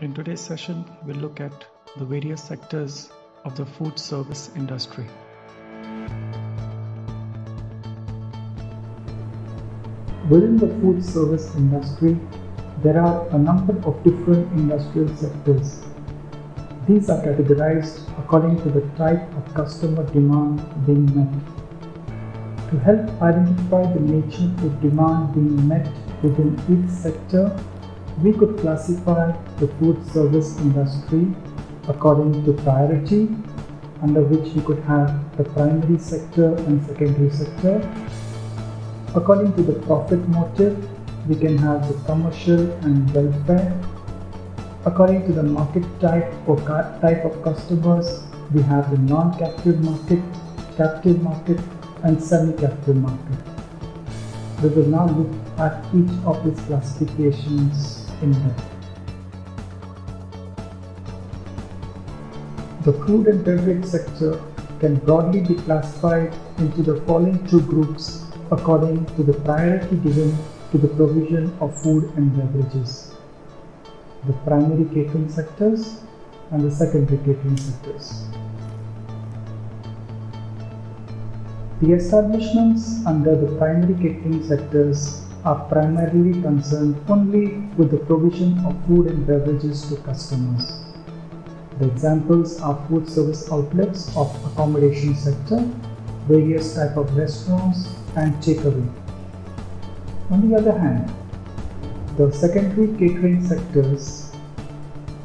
In today's session, we'll look at the various sectors of the food service industry. Within the food service industry, there are a number of different industrial sectors. These are categorized according to the type of customer demand being met. To help identify the nature of demand being met within each sector, we could classify the food service industry according to priority, under which we could have the primary sector and secondary sector. According to the profit motive, we can have the commercial and welfare. According to the market type or type of customers, we have the non-captive market, captive market, and semi-captive market. We will now look at each of these classifications in depth. The food and beverage sector can broadly be classified into the following two groups according to the priority given to the provision of food and beverages: the primary catering sectors and the secondary catering sectors. The establishments under the primary catering sectors are primarily concerned only with the provision of food and beverages to customers. The examples are food service outlets of accommodation sector, various type of restaurants, and takeaway. On the other hand, the secondary catering sectors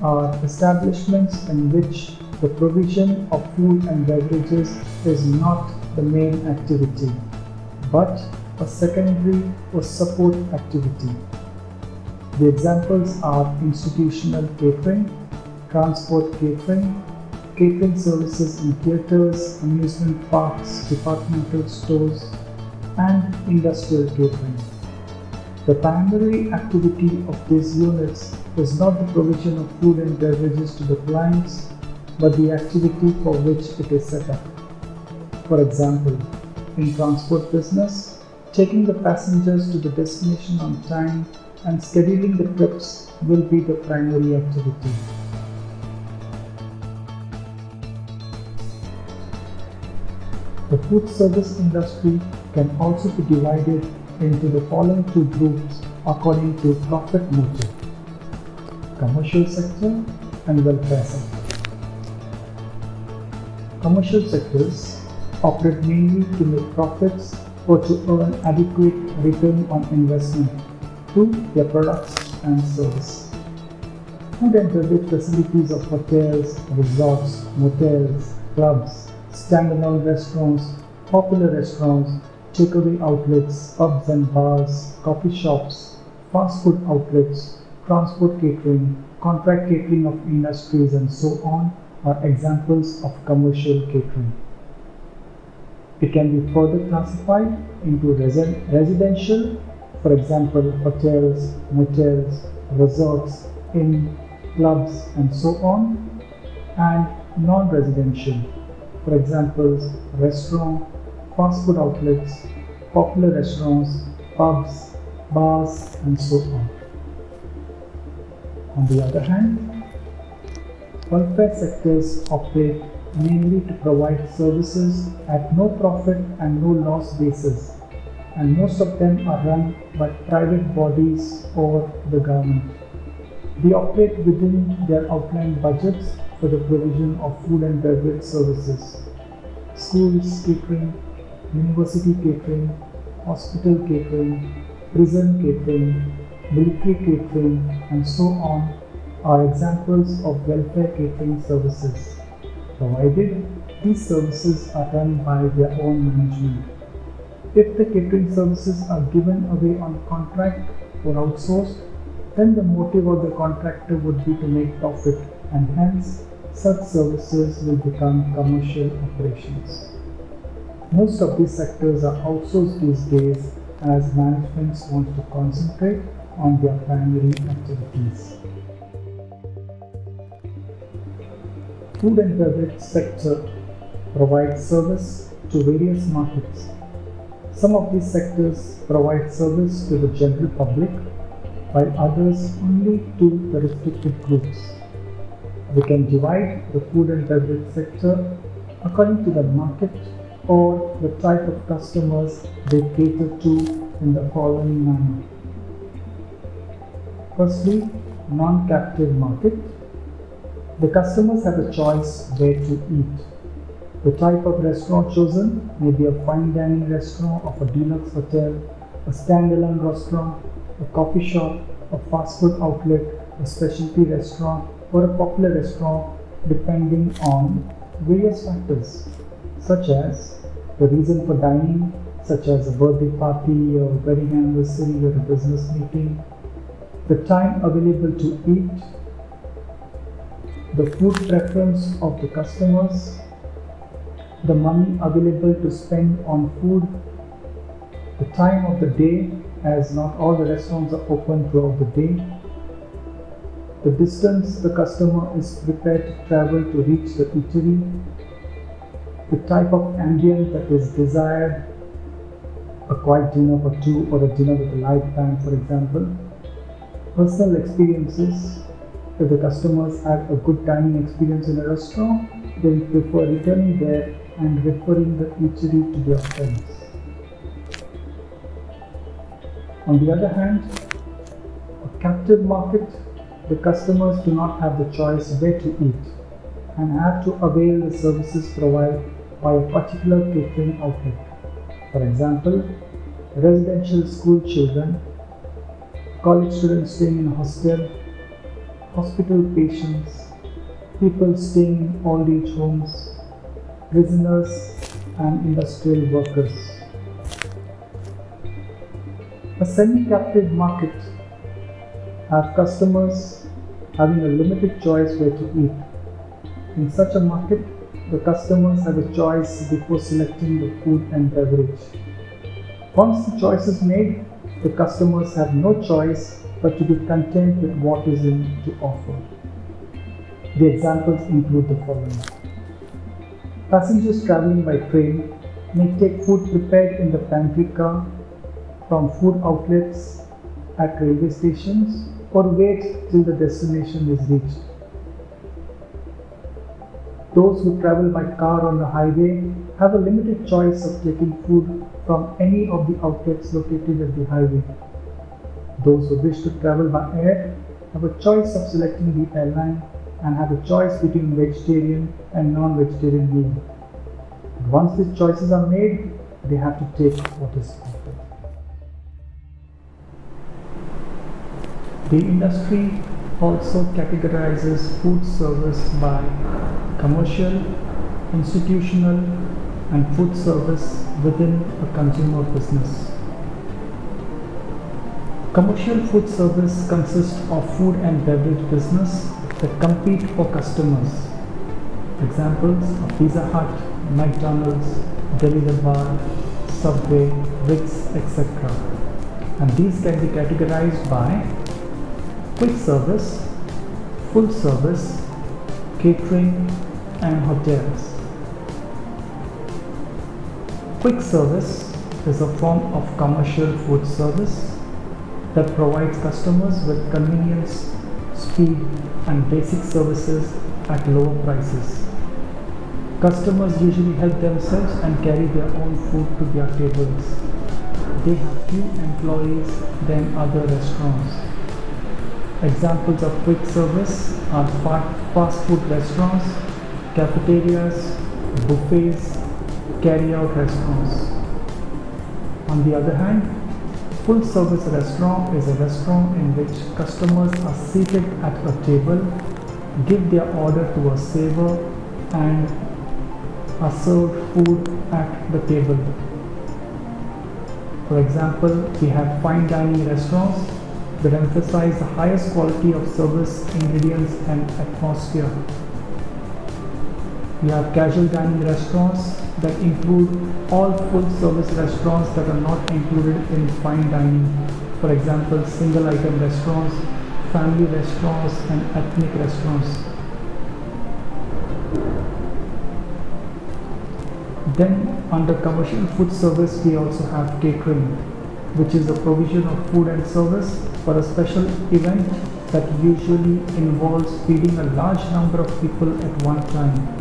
are establishments in which the provision of food and beverages is not the main activity, but a secondary or support activity. The examples are institutional catering, transport catering, catering services in theatres, amusement parks, departmental stores, and industrial catering. The primary activity of these units is not the provision of food and beverages to the clients, but the activity for which it is set up. For example, in transport business, taking the passengers to the destination on time and scheduling the trips will be the primary activity. The food service industry can also be divided into the following two groups according to profit motive: commercial sector and welfare sector. Commercial sectors operate mainly to make profits or to earn adequate return on investment through their products and service. Food and beverage facilities of hotels, resorts, motels, clubs, standalone restaurants, popular restaurants, takeaway outlets, pubs and bars, coffee shops, fast food outlets, transport catering, contract catering of industries, and so on are examples of commercial catering. It can be further classified into residential, for example, hotels, motels, resorts, inns, clubs, and so on, and non-residential, for example, restaurant, fast food outlets, popular restaurants, pubs, bars, and so on. On the other hand, welfare sectors operate mainly to provide services at no profit and no loss basis, and most of them are run by private bodies or the government. They operate within their outlined budgets for the provision of food and beverage services: schools catering, university catering, hospital catering, prison catering, military catering, and so on are examples of welfare catering services, provided these services are run by their own management. If the catering services are given away on contract or outsourced, then the motive of the contractor would be to make profit, and hence such services will become commercial operations. Most of these sectors are outsourced these days as managements want to concentrate on their primary activities. Food and beverage sector provides service to various markets. Some of these sectors provide service to the general public, while others only to the restricted groups. We can divide the food and beverage sector according to the market or the type of customers they cater to in the following manner. Firstly, non-captive market. The customers have a choice where to eat. The type of restaurant chosen may be a fine dining restaurant of a deluxe hotel, a standalone restaurant, a coffee shop, a fast food outlet, a specialty restaurant, or a popular restaurant, depending on various factors such as the reason for dining, such as a birthday party or wedding anniversary or a business meeting, the time available to eat, the food preference of the customers, the money available to spend on food, the time of the day, as not all the restaurants are open throughout the day, the distance the customer is prepared to travel to reach the eatery, the type of ambience that is desired, a quiet dinner for two or a dinner with a live band, for example, personal experiences. If the customers have a good dining experience in a restaurant, they will prefer returning there and referring the eatery to their friends. On the other hand, a captive market, the customers do not have the choice where to eat and have to avail the services provided by a particular catering outlet. For example, residential school children, college students staying in a hostel, hospital patients, people staying in old age homes, prisoners and industrial workers. A semi-captive market have customers having a limited choice where to eat. In such a market, the customers have a choice before selecting the food and beverage. Once the choice is made, the customers have no choice but to be content with what is in to offer. The examples include the following. Passengers traveling by train may take food prepared in the pantry car from food outlets at railway stations or wait till the destination is reached. Those who travel by car on the highway have a limited choice of taking food from any of the outlets located at the highway. Those who wish to travel by air have a choice of selecting the airline and have a choice between vegetarian and non-vegetarian meal. Once these choices are made, they have to take what is offered. The industry also categorizes food service by commercial, institutional, and food service within a consumer business. Commercial food service consists of food and beverage business that compete for customers. Examples are Pizza Hut, McDonald's, Delhi Bar, Subway, Wix, etc. And these can be categorized by quick service, full service, catering, and hotels. Quick service is a form of commercial food service that provides customers with convenience, speed, and basic services at lower prices. Customers usually help themselves and carry their own food to their tables. They have few employees than other restaurants. Examples of quick service are fast food restaurants, cafeterias, buffets, carry-out restaurants. On the other hand, full service restaurant is a restaurant in which customers are seated at a table, give their order to a server, and are served food at the table. For example, we have fine dining restaurants that emphasize the highest quality of service, ingredients, and atmosphere. We have casual dining restaurants that include all full service restaurants that are not included in fine dining. For example, single item restaurants, family restaurants, and ethnic restaurants. Then under commercial food service, we also have catering. which is the provision of food and service for a special event that usually involves feeding a large number of people at one time.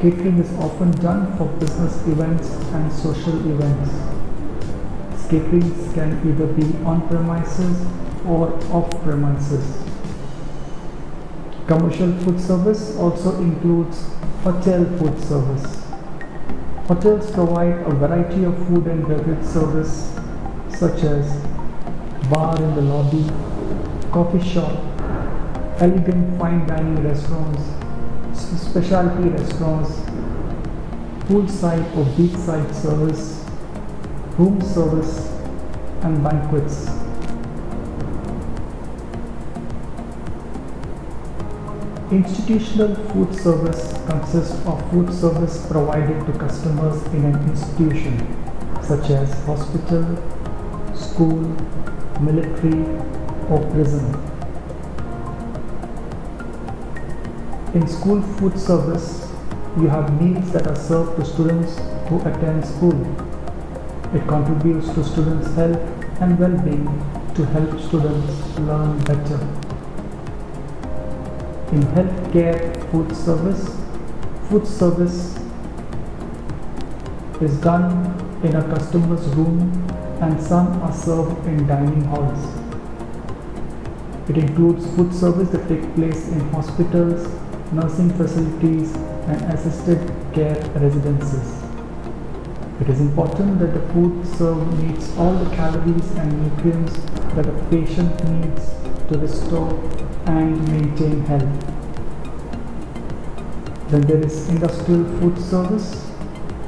Catering is often done for business events and social events. Catering can either be on premises or off premises. Commercial food service also includes hotel food service. Hotels provide a variety of food and beverage service such as bar in the lobby, coffee shop, elegant fine dining restaurants, specialty restaurants, poolside or beachside service, room service, and banquets. Institutional food service consists of food service provided to customers in an institution such as hospital, school, military, or prison. In school food service, you have meals that are served to students who attend school. It contributes to students' health and well-being to help students learn better. In healthcare food service is done in a customer's room and some are served in dining halls. It includes food service that takes place in hospitals, nursing facilities, and assisted care residences. It is important that the food served meets all the calories and nutrients that a patient needs to restore and maintain health. Then there is industrial food service,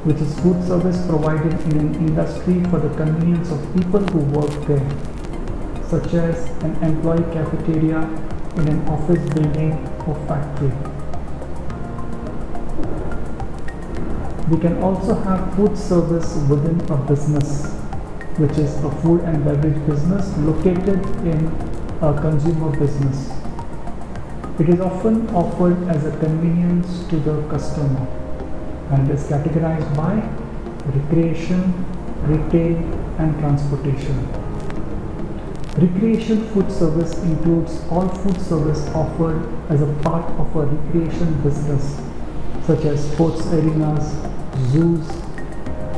which is food service provided in an industry for the convenience of people who work there, such as an employee cafeteria in an office building or factory. We can also have food service within a business, which is a food and beverage business located in a consumer business. It is often offered as a convenience to the customer and is categorized by recreation, retail, and transportation. Recreation food service includes all food service offered as a part of a recreation business, such as sports arenas, zoos,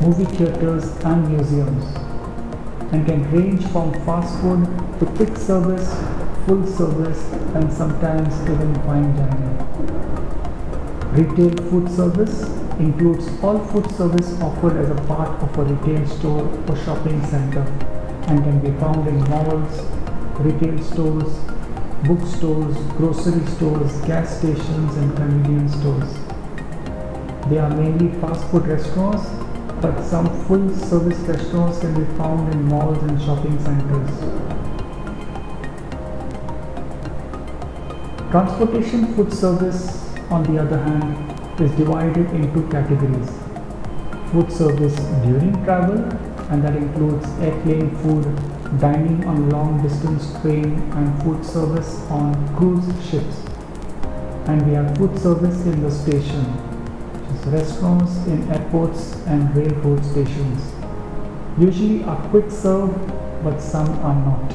movie theaters, and museums, and can range from fast food to quick service, full service, and sometimes even fine dining. Retail food service includes all food service offered as a part of a retail store or shopping center and can be found in malls, retail stores, bookstores, grocery stores, gas stations, and convenience stores. They are mainly fast food restaurants, but some full service restaurants can be found in malls and shopping centers. Transportation food service, on the other hand, is divided into categories. Food service during travel, and that includes airplane food, dining on long distance train, and food service on cruise ships. And we have food service in the station, which is restaurants in airports and railroad stations. Usually are quick serve, but some are not.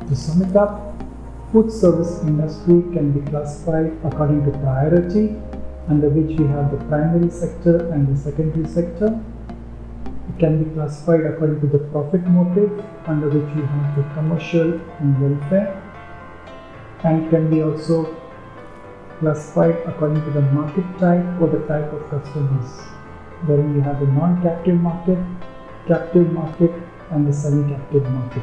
To sum it up, food service industry can be classified according to priority, under which we have the primary sector and the secondary sector. It can be classified according to the profit motive, under which we have the commercial and welfare, and can be also classified according to the market type or the type of customers, wherein we have the non-captive market, captive market, and the semi-captive market.